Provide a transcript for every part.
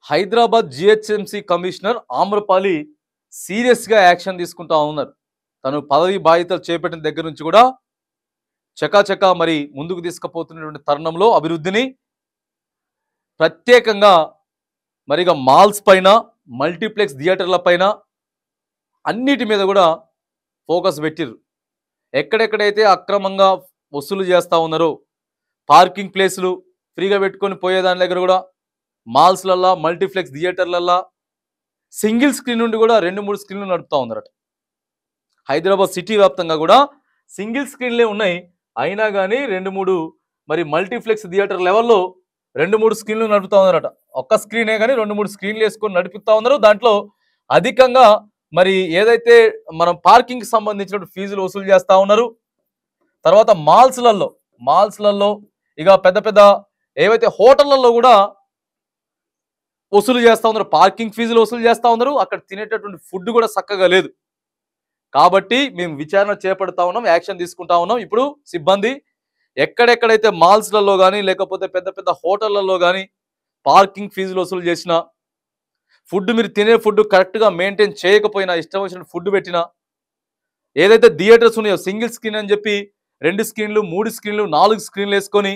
Hyderabad GHMC commissioner Amrapali సీరియస్గా action తీసుకుంటా ఉన్నారు. తను పదవి బాధ్యతలు చేపట్టిన దగ్గర నుంచి కూడా చకాచకా మరి ముందుకు తీసుకుపోతున్నటువంటి తరుణంలో అభివృద్ధిని ప్రత్యేకంగా మరిగా మాల్స్ పైన, మల్టీప్లెక్స్ థియేటర్ల పైన అన్నిటి మీద కూడా ఫోకస్ పెట్టిర్రు. ఎక్కడెక్కడైతే అక్రమంగా వసూలు చేస్తూ ఉన్నారో, పార్కింగ్ ప్లేసులు ఫ్రీగా పెట్టుకొని పోయేదాని దగ్గర కూడా మాల్స్లల్లా, మల్టీప్లెక్స్ థియేటర్లల్లా సింగిల్ స్క్రీన్ నుండి కూడా 2-3 స్క్రీన్లు నడుపుతూ ఉన్నారట. హైదరాబాద్ సిటీ వ్యాప్తంగా కూడా సింగిల్ స్క్రీన్లే ఉన్నాయి. అయినా కానీ 2-3 మరి మల్టీప్లెక్స్ థియేటర్ లెవెల్లో 2-3 స్క్రీన్లు నడుపుతూ ఉన్నారట. ఒక్క స్క్రీనే కానీ 2-3 స్క్రీన్లు వేసుకొని నడుపుతూ ఉన్నారు. దాంట్లో అధికంగా మరి ఏదైతే మనం పార్కింగ్కి సంబంధించిన ఫీజులు వసూలు చేస్తూ ఉన్నారు. తర్వాత మాల్స్లలో ఇక పెద్ద పెద్ద ఏవైతే హోటళ్లలో కూడా వసూలు చేస్తూ ఉన్నారు, పార్కింగ్ ఫీజులు వసూలు చేస్తూ ఉన్నారు. అక్కడ తినేటటువంటి ఫుడ్ కూడా చక్కగా లేదు. కాబట్టి మేము విచారణ చేపడతా ఉన్నాం, యాక్షన్ తీసుకుంటా ఉన్నాం. ఇప్పుడు సిబ్బంది ఎక్కడెక్కడైతే మాల్స్లలో కానీ లేకపోతే పెద్ద పెద్ద హోటళ్లలో కానీ పార్కింగ్ ఫీజులు వసూలు చేసినా, ఫుడ్ మీరు తినే ఫుడ్ కరెక్ట్గా మెయింటైన్ చేయకపోయినా, ఇష్టం వచ్చిన ఫుడ్ పెట్టినా, ఏదైతే థియేటర్స్ ఉన్నాయో సింగిల్ స్క్రీన్ అని చెప్పి 2 స్క్రీన్లు, 3 స్క్రీన్లు, 4 స్క్రీన్లు వేసుకొని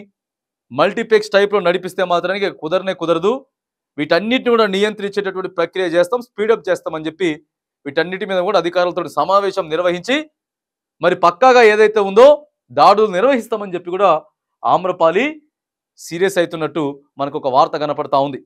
మల్టీప్లెక్స్ టైప్లో నడిపిస్తే మాత్రానికి కుదరదు. వీటన్నిటిని కూడా నియంత్రించేటటువంటి ప్రక్రియ చేస్తాం, స్పీడప్ చేస్తామని చెప్పి వీటన్నిటి మీద కూడా అధికారులతో సమావేశం నిర్వహించి మరి పక్కాగా ఏదైతే ఉందో దాడులు నిర్వహిస్తామని చెప్పి కూడా ఆమ్రపాలి సీరియస్ అవుతున్నట్టు మనకు ఒక వార్త కనపడతా ఉంది.